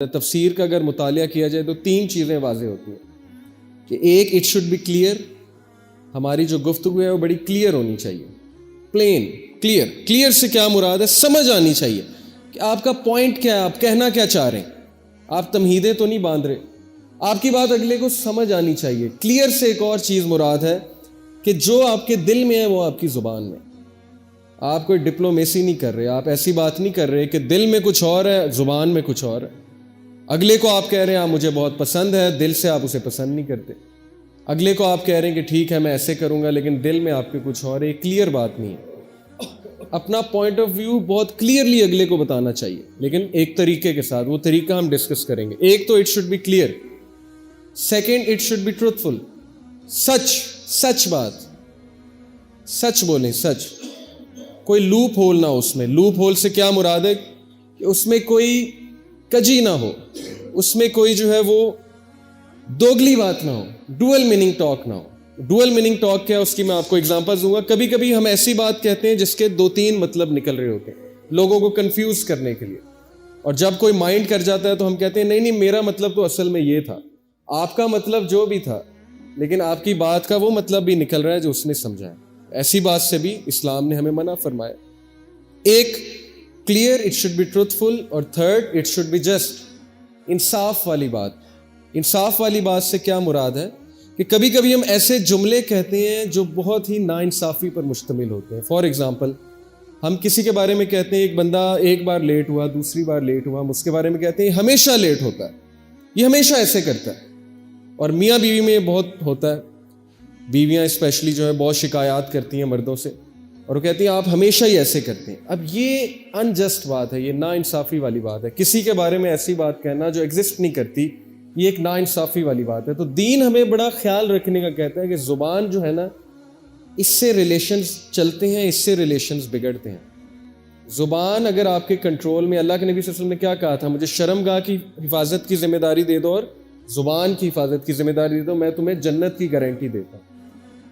تفسیر کا اگر مطالعہ کیا جائے تو تین چیزیں واضح ہوتی ہیں کہ ایک اٹ شوڈ بی کلیئر، ہماری جو گفتگو ہے وہ بڑی کلیئر ہونی چاہیے، پلین کلیئر سے کیا مراد ہے سمجھ آنی چاہیے کہ آپ کا پوائنٹ کیا ہے، آپ کہنا کیا چاہ رہے ہیں، آپ تمہیدیں تو نہیں باندھ رہے، آپ کی بات اگلے کو سمجھ آنی چاہیے۔ کلیئر سے ایک اور چیز مراد ہے کہ جو آپ کے دل میں ہے وہ آپ کی زبان میں، آپ کوئی ڈپلومیسی نہیں کر رہے، آپ ایسی بات نہیں کر رہے کہ دل میں کچھ اور ہے زبان میں کچھ اور ہے۔ اگلے کو آپ کہہ رہے ہیں آپ مجھے بہت پسند ہے، دل سے آپ اسے پسند نہیں کرتے۔ اگلے کو آپ کہہ رہے ہیں کہ ٹھیک ہے میں ایسے کروں گا، لیکن دل میں آپ کے کچھ اور ہے، یہ کلیئر بات نہیں ہے۔ اپنا پوائنٹ آف ویو بہت کلیئرلی اگلے کو بتانا چاہیے، لیکن ایک طریقے کے ساتھ، وہ طریقہ ہم ڈسکس کریں گے۔ ایک تو it should be clear, second it should be truthful, سچ بات، سچ بولیں، سچ، کوئی لوپ ہول نہ ہو اس میں۔ لوپ ہول سے کیا مراد ہے کہ اس میں کوئی کجی نہ ہو، اس میں کوئی جو ہے وہ دوگلی بات نہ ہو، ڈوئل میننگ ٹاک نہ ہو۔ ڈوئل میننگ ٹاک کیا، اس کی میں آپ کو اگزامپل دوں گا۔ کبھی کبھی ہم ایسی بات کہتے ہیں جس کے 2-3 مطلب نکل رہے ہوتے ہیں لوگوں کو کنفیوز کرنے کے لیے، اور جب کوئی مائنڈ کر جاتا ہے تو ہم کہتے ہیں نہیں میرا مطلب تو اصل میں یہ تھا، آپ کا مطلب جو بھی تھا، لیکن آپ کی بات کا وہ مطلب بھی نکل رہا ہے جو اس نے سمجھا ہے۔ ایسی بات سے بھی اسلام نے ہمیں منع فرمایا۔ ایک clear, it should be truthful, اور third it should be just, انصاف والی بات۔ انصاف والی بات سے کیا مراد ہے کہ کبھی کبھی ہم ایسے جملے کہتے ہیں جو بہت ہی ناانصافی پر مشتمل ہوتے ہیں۔ فار ایگزامپل، ہم کسی کے بارے میں کہتے ہیں ایک بندہ ایک بار لیٹ ہوا، دوسری بار لیٹ ہوا، ہم اس کے بارے میں کہتے ہیں ہمیشہ لیٹ ہوتا ہے، یہ ہمیشہ ایسے کرتا ہے۔ اور میاں بیوی میں یہ بہت ہوتا ہے، بیویاں اسپیشلی جو ہے بہت شکایات کرتی ہیں مردوں سے، اور وہ کہتی ہیں آپ ہمیشہ ہی ایسے کرتے ہیں۔ اب یہ انجسٹ بات ہے، یہ ناانصافی والی بات ہے۔ کسی کے بارے میں ایسی بات کہنا جو ایگزسٹ نہیں کرتی، یہ ایک ناانصافی والی بات ہے۔ تو دین ہمیں بڑا خیال رکھنے کا کہتا ہے کہ زبان جو ہے نا، اس سے ریلیشنز چلتے ہیں، اس سے ریلیشنز بگڑتے ہیں۔ زبان اگر آپ کے کنٹرول میں، اللہ کے نبی صلی اللہ علیہ وسلم نے کیا کہا تھا، مجھے شرمگاہ کی حفاظت کی ذمہ داری دے دو اور زبان کی حفاظت کی ذمہ داری دے دو، میں تمہیں جنت کی گارنٹی دیتا ہوں۔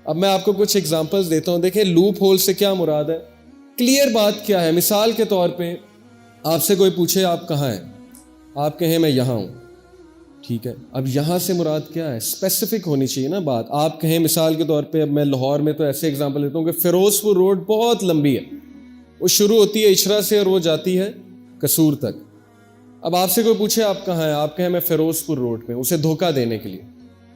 اب میں آپ کو کچھ ایگزامپلز دیتا ہوں۔ دیکھیں لوپ ہول سے کیا مراد ہے، کلیئر بات کیا ہے۔ مثال کے طور پہ آپ سے کوئی پوچھے آپ کہاں ہیں، آپ کہیں میں یہاں ہوں، ٹھیک ہے۔ اب یہاں سے مراد کیا ہے، اسپیسیفک ہونی چاہیے نا بات۔ آپ کہیں مثال کے طور پہ، اب میں لاہور میں تو ایسے ایگزامپل دیتا ہوں کہ فیروز پور روڈ بہت لمبی ہے، وہ شروع ہوتی ہے اچھرا سے اور وہ جاتی ہے قصور تک۔ اب آپ سے کوئی پوچھے آپ کہاں ہیں، آپ کہیں میں فیروز پور روڈ پہ، اسے دھوکہ دینے کے لیے۔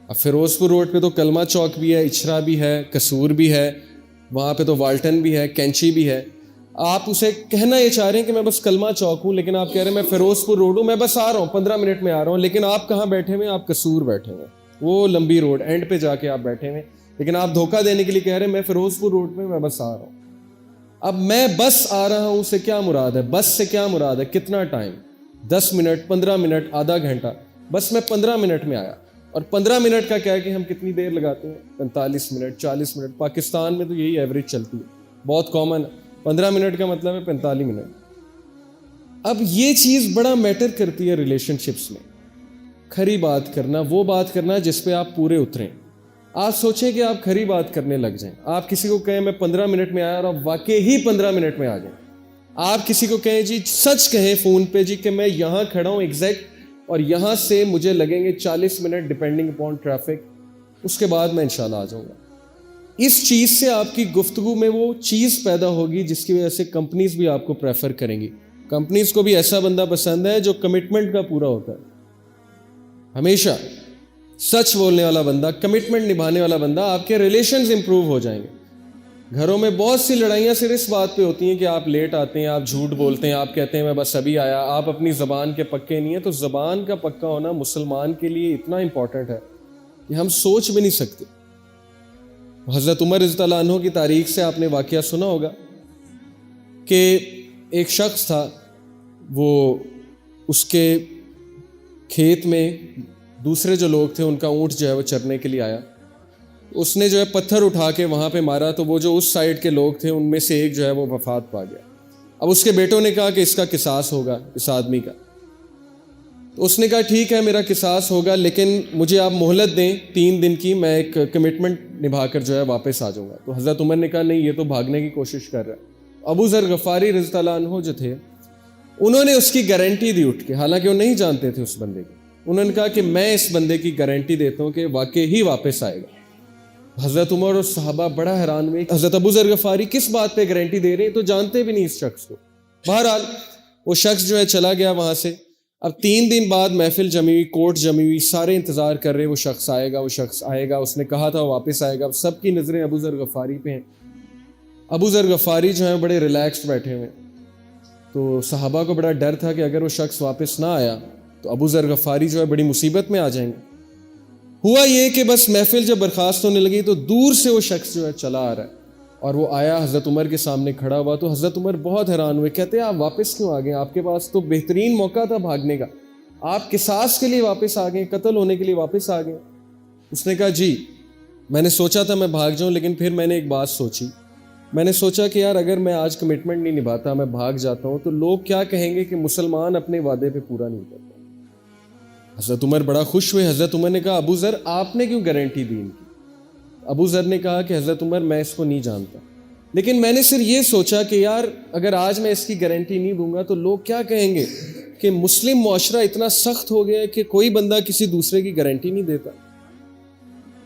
اب فیروز پور روڈ پہ تو کلمہ چوک بھی ہے، اچھرا بھی ہے، قصور بھی ہے، وہاں پہ تو والٹن بھی ہے، کینچی بھی ہے۔ آپ اسے کہنا یہ چاہ رہے ہیں کہ میں بس کلمہ چوک ہوں، لیکن آپ کہہ رہے ہیں میں فیروز پور روڈ ہوں، میں بس آ رہا ہوں 15 منٹ میں آ رہا ہوں، لیکن آپ کہاں بیٹھے ہوئے، آپ قصور بیٹھے ہوئے، وہ لمبی روڈ اینڈ پہ جا کے آپ بیٹھے ہوئے، لیکن آپ دھوکہ دینے کے لیے کہہ رہے ہیں میں فیروز پور روڈ پہ، میں بس آ رہا ہوں۔ اب میں بس آ رہا ہوں سے کیا مراد ہے، بس سے کیا مراد ہے، کتنا ٹائم، 10 منٹ، 15 منٹ، آدھا گھنٹہ، بس میں 15 منٹ میں آیا۔ اور 15 منٹ کا کیا ہے کہ ہم کتنی دیر لگاتے ہیں، 45 منٹ، 40 منٹ، پاکستان میں تو یہی ایوریج چلتی ہے، بہت کامن ہے۔ 15 منٹ کا مطلب ہے 45 منٹ۔ اب یہ چیز بڑا میٹر کرتی ہے ریلیشن شپس میں، کھری بات کرنا، وہ بات کرنا جس پہ آپ پورے اتریں۔ آپ سوچیں کہ آپ کھری بات کرنے لگ جائیں، آپ کسی کو کہیں میں 15 منٹ میں آیا اور آپ واقعی ہی 15 منٹ میں آ جائیں۔ آپ کسی کو کہیں جی سچ کہیں فون پہ جی کہ میں یہاں کھڑا ہوں ایگزیکٹ، اور یہاں سے مجھے لگیں گے 40 منٹ ڈیپینڈنگ اپون ٹریفک، اس کے بعد میں انشاءاللہ آ جاؤں گا۔ اس چیز سے آپ کی گفتگو میں وہ چیز پیدا ہوگی جس کی وجہ سے کمپنیز بھی آپ کو پریفر کریں گی۔ کمپنیز کو بھی ایسا بندہ پسند ہے جو کمٹمنٹ کا پورا ہوتا ہے، ہمیشہ سچ بولنے والا بندہ، کمٹمنٹ نبھانے والا بندہ۔ آپ کے ریلیشنز امپروو ہو جائیں گے۔ گھروں میں بہت سی لڑائیاں صرف اس بات پہ ہوتی ہیں کہ آپ لیٹ آتے ہیں، آپ جھوٹ بولتے ہیں، آپ کہتے ہیں میں بس ابھی آیا، آپ اپنی زبان کے پکے نہیں ہیں۔ تو زبان کا پکا ہونا مسلمان کے لیے اتنا امپورٹنٹ ہے کہ ہم سوچ بھی نہیں سکتے۔ حضرت عمر رضی اللہ عنہ کی تاریخ سے آپ نے واقعہ سنا ہوگا کہ ایک شخص تھا، وہ اس کے کھیت میں دوسرے جو لوگ تھے ان کا اونٹ جو ہے وہ چرنے کے لیے آیا، اس نے جو ہے پتھر اٹھا کے وہاں پہ مارا، تو وہ جو اس سائڈ کے لوگ تھے ان میں سے ایک جو ہے وہ وفات پا گیا۔ اب اس کے بیٹوں نے کہا کہ اس کا قصاص ہوگا، اس آدمی کا۔ تو اس نے کہا ٹھیک ہے میرا قصاص ہوگا، لیکن مجھے آپ مہلت دیں 3 دن کی، میں ایک کمٹمنٹ نبھا کر جو ہے واپس آ جاؤں گا۔ تو حضرت عمر نے کہا نہیں، یہ تو بھاگنے کی کوشش کر رہا ہے۔ ابو ذر غفاری رضی اللہ عنہ جو تھے، انہوں نے اس کی گارنٹی دی اٹھ کے، حالانکہ وہ نہیں جانتے تھے اس بندے کی. انہوں نے کہا کہ میں اس بندے کی گارنٹی دیتا ہوں کہ واقعی ہی واپس آئے گا. حضرت عمر اور صحابہ بڑا حیران ہوئے، حضرت ابو ذر غفاری کس بات پہ گارنٹی دے رہے ہیں، تو جانتے بھی نہیں اس شخص کو. بہرحال وہ شخص جو ہے چلا گیا وہاں سے. اب 3 دن بعد محفل جمی ہوئی، کورٹ جمی ہوئی، سارے انتظار کر رہے وہ شخص آئے گا، وہ شخص آئے گا، اس نے کہا تھا وہ واپس آئے گا. اب سب کی نظریں ابو ذر غفاری پہ ہیں. ابو ذر غفاری جو ہیں بڑے ریلیکسڈ بیٹھے ہوئے. تو صحابہ کو بڑا ڈر تھا کہ اگر وہ شخص واپس نہ آیا تو ابو ذر غفاری جو ہے بڑی مصیبت میں آ جائیں گے. ہوا یہ کہ بس محفل جب برخاست ہونے لگی تو دور سے وہ شخص جو ہے چلا آ رہا ہے، اور وہ آیا حضرت عمر کے سامنے کھڑا ہوا. تو حضرت عمر بہت حیران ہوئے، کہتے ہیں آپ واپس کیوں آ گئے؟ آپ کے پاس تو بہترین موقع تھا بھاگنے کا، آپ قصاص کے لیے واپس آ گئے، قتل ہونے کے لیے واپس آ گئے. اس نے کہا جی میں نے سوچا تھا میں بھاگ جاؤں، لیکن پھر میں نے ایک بات سوچی. میں نے سوچا کہ یار اگر میں آج کمٹمنٹ نہیں نبھاتا، میں بھاگ جاتا ہوں، تو لوگ کیا کہیں گے کہ مسلمان اپنے وعدے پہ پورا نہیں کرتا. حضرت عمر بڑا خوش ہوئے. حضرت عمر نے کہا ابو ذر آپ نے کیوں گارنٹی دی ان کی؟ ابو ذر نے کہا کہ حضرت عمر میں اس کو نہیں جانتا، لیکن میں نے صرف یہ سوچا کہ یار اگر آج میں اس کی گارنٹی نہیں دوں گا تو لوگ کیا کہیں گے کہ مسلم معاشرہ اتنا سخت ہو گیا ہے کہ کوئی بندہ کسی دوسرے کی گارنٹی نہیں دیتا.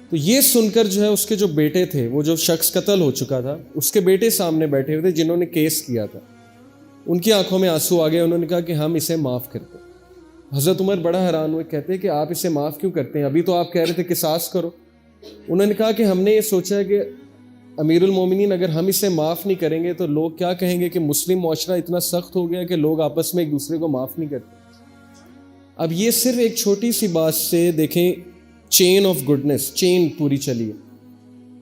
تو یہ سن کر جو ہے اس کے جو بیٹے تھے، وہ جو شخص قتل ہو چکا تھا، اس کے بیٹے سامنے بیٹھے ہوئے تھے جنہوں نے کیس کیا تھا. ان کی آنکھوں میں آنسو آ گئے. انہوں نے کہا کہ ہم اسے معاف کرتے. حضرت عمر بڑا حیران ہوئے، کہتے ہیں کہ آپ اسے معاف کیوں کرتے ہیں؟ ابھی تو آپ کہہ رہے تھے قصاص کرو. انہوں نے کہا کہ ہم نے یہ سوچا کہ امیر المومنین اگر ہم اسے معاف نہیں کریں گے تو لوگ کیا کہیں گے کہ مسلم معاشرہ اتنا سخت ہو گیا کہ لوگ آپس میں ایک دوسرے کو معاف نہیں کرتے. اب یہ صرف ایک چھوٹی سی بات سے دیکھیں چین آف گڈنس، چین پوری چلی ہے.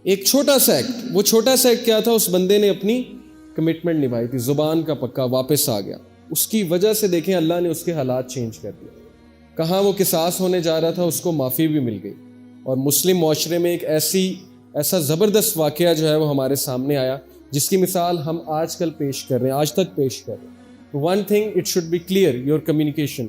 ایک چھوٹا سا ایکٹ، وہ چھوٹا سا ایکٹ کیا تھا؟ اس بندے نے اپنی کمٹمنٹ نبھائی تھی، زبان کا پکا، واپس آ گیا. اس کی وجہ سے دیکھیں اللہ نے اس کے حالات چینج کر دیے. کہاں وہ قصاص ہونے جا رہا تھا اس کو معافی بھی مل گئی. اور مسلم معاشرے میں ایک ایسا زبردست واقعہ جو ہے وہ ہمارے سامنے آیا جس کی مثال ہم آج کل پیش کر رہے ہیں، آج تک پیش کر رہے ہیں. One thing it should be clear, your communication.